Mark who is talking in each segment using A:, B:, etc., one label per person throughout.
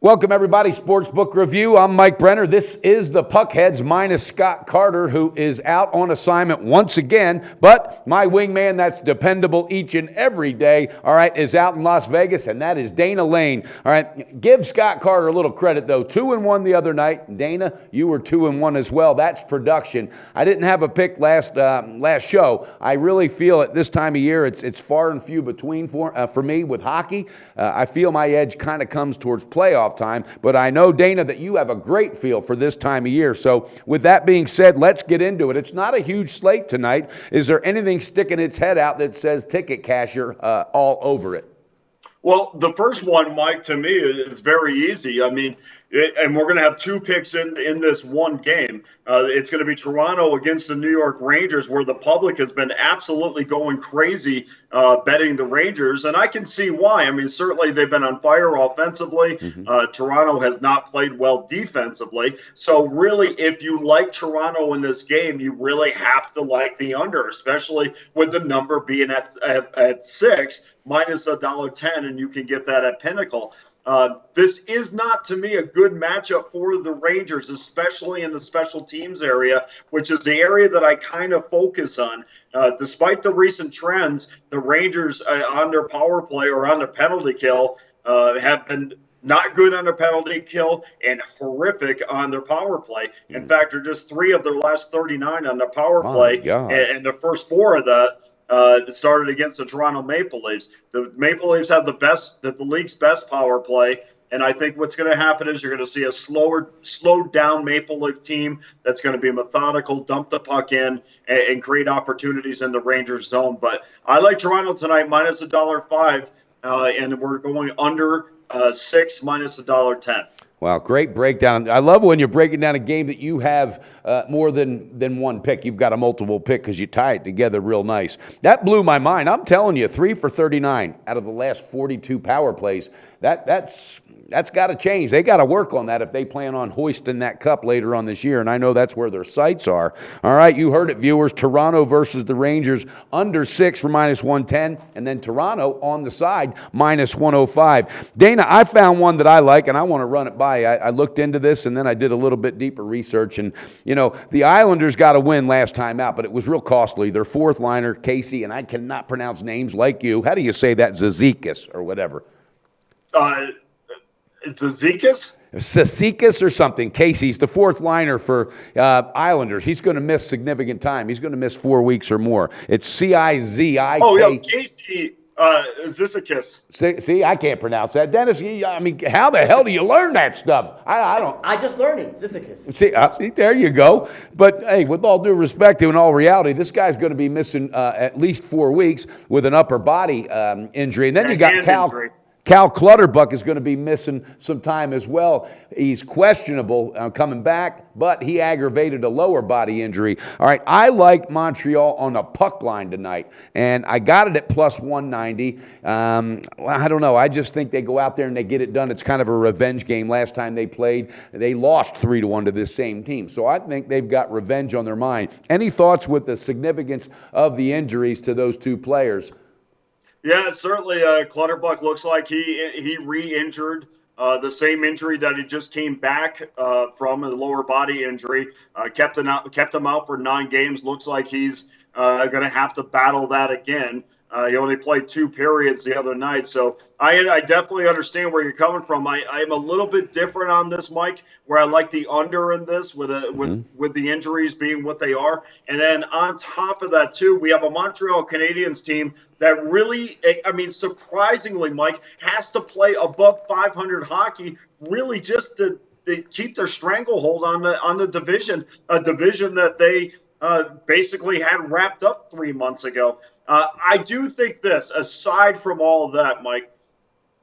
A: Welcome, everybody. Sportsbook Review. I'm Mike Brenner. This is the PuckHeads minus Scott Carter, who is out on assignment once again. But my wingman, that's dependable each and every day, all right, is out in Las Vegas, and that is Dana Lane. All right, give Scott Carter a little credit, though. 2-1 the other night. Dana, you were 2-1 as well. That's production. I didn't have a pick last show. I really feel at this time of year, it's far and few between for me with hockey. I feel my edge kind of comes towards playoff time, but I know, Dana, that you have a great feel for this time of year. So with that being said, let's get into it. It's not a huge slate tonight. Is there anything sticking its head out that says ticket cashier all over it?
B: Well, the first one, Mike, to me is very easy. I mean, and we're going to have two picks in this one game. It's going to be Toronto against the New York Rangers, where the public has been absolutely going crazy betting the Rangers. And I can see why. I mean, certainly they've been on fire offensively. Toronto has not played well defensively. So really, if you like Toronto in this game, you really have to like the under, especially with the number being at 6 minus $1.10, and you can get that at Pinnacle. This is not, to me, a good matchup for the Rangers, especially in the special teams area, which is the area that I kind of focus on. Despite the recent trends, the Rangers on their power play or on their penalty kill have been not good on their penalty kill and horrific on their power play. In fact, they're just 3 of their last 39 on their power play, and the first 4 of that started against the Toronto Maple Leafs. The Maple Leafs have the league's best power play, and I think what's going to happen is you're going to see a slowed down Maple Leaf team that's going to be methodical, dump the puck in, and create opportunities in the Rangers zone. But I like Toronto tonight minus $1.05, and we're going under 6 minus $1.10.
A: Wow, great breakdown. I love when you're breaking down a game that you have more than one pick. You've got a multiple pick because you tie it together real nice. That blew my mind. I'm telling you, 3 for 39 out of the last 42 power plays. That's got to change. They got to work on that if they plan on hoisting that cup later on this year, and I know that's where their sights are. All right, you heard it, viewers. Toronto versus the Rangers, under 6 for minus 110, and then Toronto on the side, minus 105. Dana, I found one that I like, and I want to run it by. I looked into this, and then I did a little bit deeper research, and, you know, the Islanders got a win last time out, but it was real costly. Their fourth liner, Casey, and I cannot pronounce names like you. How do you say that? Zizekas or whatever. Zizekas or something. Casey's the fourth liner for Islanders. He's going to miss significant time. He's going to miss 4 weeks or more. It's C-I-Z-I-K.
B: Oh, yeah, Casey. Zizekas.
A: See, I can't pronounce that. Dennis, I mean, how the hell do you learn that stuff? I don't.
C: I just learned it. Zizekas.
A: See, there you go. But, hey, with all due respect to in all reality, this guy's going to be missing at least 4 weeks with an upper body injury. And then you got Cal Clutterbuck is going to be missing some time as well. He's questionable coming back, but he aggravated a lower body injury. All right, I like Montreal on a puck line tonight, and I got it at plus 190. I don't know. I just think they go out there and they get it done. It's kind of a revenge game. Last time they played, they lost 3-1 to this same team. So I think they've got revenge on their mind. Any thoughts with the significance of the injuries to those two players?
B: Yeah, certainly. Clutterbuck looks like he re-injured the same injury that he just came back from, a lower body injury. Kept him out for 9 games. Looks like he's going to have to battle that again. He only played 2 periods the other night, so I definitely understand where you're coming from. I'm a little bit different on this, Mike, where I like the under in this with the injuries being what they are. And then on top of that, too, we have a Montreal Canadiens team that really, I mean, surprisingly, Mike, has to play above 500 hockey really just to keep their stranglehold on the division, a division that they basically had wrapped up 3 months ago. I do think this, aside from all of that, Mike,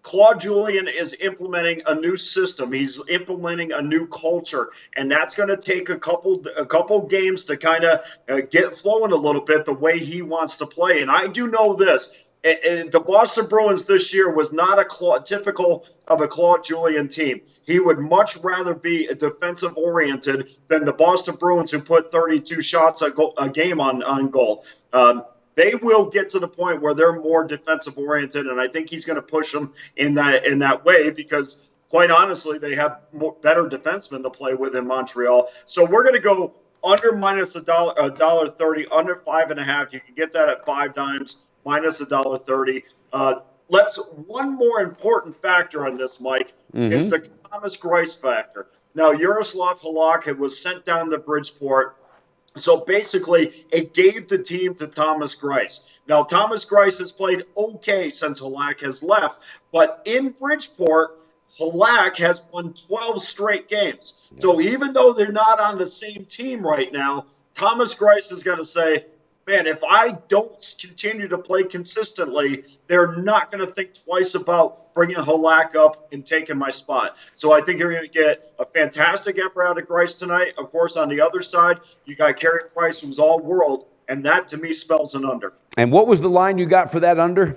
B: Claude Julien is implementing a new system. He's implementing a new culture, and that's going to take a couple games to kind of get flowing a little bit the way he wants to play. And I do know this. The Boston Bruins this year was not typical of a Claude Julien team. He would much rather be defensive-oriented than the Boston Bruins, who put 32 shots a game on goal. They will get to the point where they're more defensive-oriented, and I think he's going to push them in that way because quite honestly, they have better defensemen to play with in Montreal. So we're going to go under minus $1.30, under 5.5. You can get that at 5 dimes, minus $1.30. Let's one more important factor on this, Mike, is the Thomas Greiss factor. Now, Yaroslav Halak was sent down to Bridgeport. So basically, it gave the team to Thomas Greiss. Now, Thomas Greiss has played okay since Halak has left, but in Bridgeport, Halak has won 12 straight games. So even though they're not on the same team right now, Thomas Greiss is going to say, man, if I don't continue to play consistently, they're not going to think twice about bringing Halak up and taking my spot. So I think you're going to get a fantastic effort out of Greiss tonight. Of course, on the other side, you got Carey Price, who's all world, and that to me spells an under.
A: And what was the line you got for that under?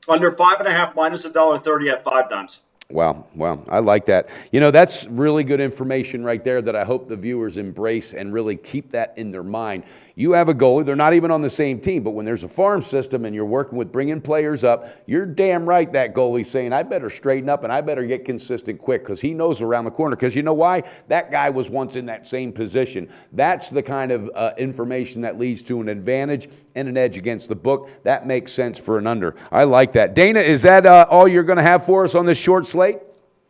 B: Under 5.5, minus $1.30 at 5 dimes.
A: Wow. I like that. That's really good information right there that I hope the viewers embrace and really keep that in their mind. You have a goalie. They're not even on the same team, but when there's a farm system and you're working with bringing players up, you're damn right that goalie's saying, I better straighten up and I better get consistent quick because he knows around the corner. Because you know why? That guy was once in that same position. That's the kind of information that leads to an advantage and an edge against the book. That makes sense for an under. I like that. Dana, is that all you're going to have for us on this short slate?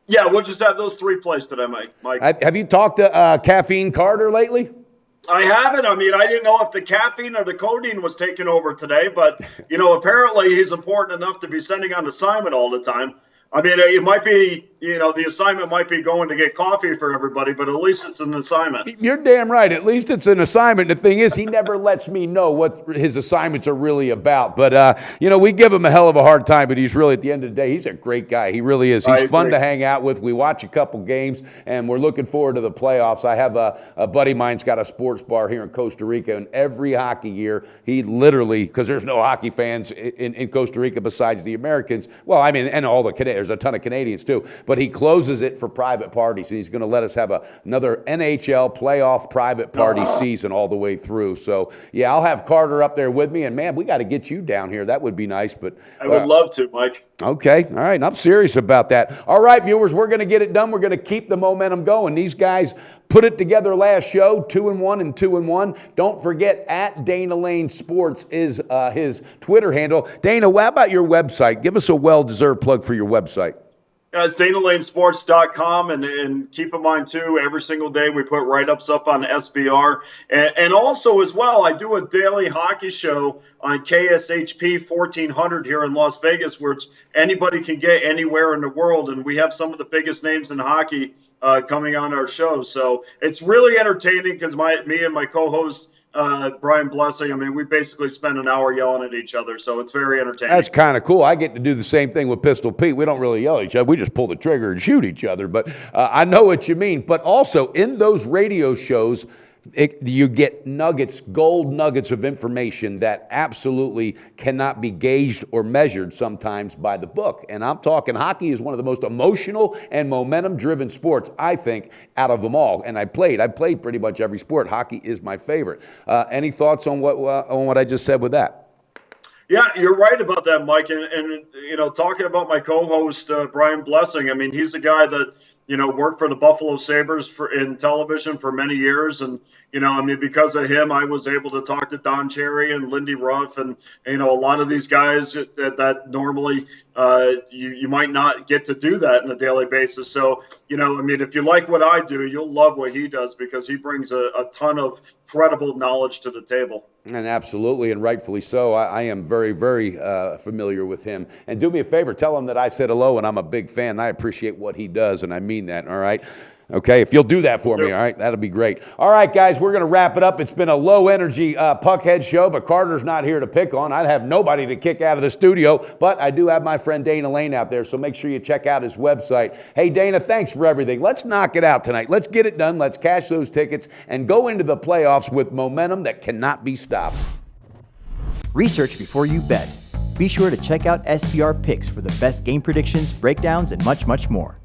B: Yeah, we'll just have those 3 plays today, Mike.
A: Have you talked to Caffeine Carter lately?
B: I haven't. I didn't know if the caffeine or the codeine was taking over today, but, apparently he's important enough to be sending on assignment all the time. It might be, the assignment might be going to get coffee for everybody, but at least it's an assignment.
A: You're damn right. At least it's an assignment. The thing is, he never lets me know what his assignments are really about. But, we give him a hell of a hard time, but he's really, at the end of the day, he's a great guy. He really is. He's fun to hang out with. We watch a couple games, and we're looking forward to the playoffs. I have a buddy of mine's got a sports bar here in Costa Rica, and every hockey year, he literally, because there's no hockey fans in Costa Rica besides the Americans, and all the Canadiens. There's a ton of Canadians, too. But he closes it for private parties, and he's going to let us have another NHL playoff private party season all the way through. So, yeah, I'll have Carter up there with me, and, man, we got to get you down here. That would be nice. But
B: I would love to, Mike.
A: Okay. All right. I'm serious about that. All right, viewers, we're going to get it done. We're going to keep the momentum going. These guys put it together last show, 2-1 and 2-1. Don't forget, at Dana Lane Sports is his Twitter handle. Dana, how about your website? Give us a well-deserved plug for your website.
B: It's DanaLaneSports.com, and keep in mind, too, every single day we put write-ups up on SBR. And also, as well, I do a daily hockey show on KSHP 1400 here in Las Vegas, where anybody can get anywhere in the world, and we have some of the biggest names in hockey coming on our show. So it's really entertaining because me and my co-host, Brian Blessing, we basically spend an hour yelling at each other, so it's very entertaining.
A: That's kind of cool. I get to do the same thing with Pistol Pete. We don't really yell at each other. We just pull the trigger and shoot each other. But I know what you mean. But also, in those radio shows, you get nuggets, gold nuggets of information that absolutely cannot be gauged or measured sometimes by the book. And I'm talking hockey is one of the most emotional and momentum-driven sports, I think, out of them all. And I played pretty much every sport. Hockey is my favorite. Any thoughts on what I just said with that?
B: Yeah, you're right about that, Mike. And talking about my co-host, Brian Blessing, he's a guy that, worked for the Buffalo Sabres in television for many years. And, because of him, I was able to talk to Don Cherry and Lindy Ruff and, a lot of these guys that normally you might not get to do that on a daily basis. So, if you like what I do, you'll love what he does because he brings a ton of credible knowledge to the table.
A: And absolutely, and rightfully so. I am very, very familiar with him. And do me a favor, tell him that I said hello, and I'm a big fan. And I appreciate what he does, and I mean that, all right? Okay, if you'll do that for me, all right? That'll be great. All right, guys, we're going to wrap it up. It's been a low-energy Puckhead show, but Carter's not here to pick on. I'd have nobody to kick out of the studio, but I do have my friend Dana Lane out there, so make sure you check out his website. Hey, Dana, thanks for everything. Let's knock it out tonight. Let's get it done. Let's cash those tickets and go into the playoffs with momentum that cannot be stopped.
C: Research before you bet. Be sure to check out SBR Picks for the best game predictions, breakdowns, and much, much more.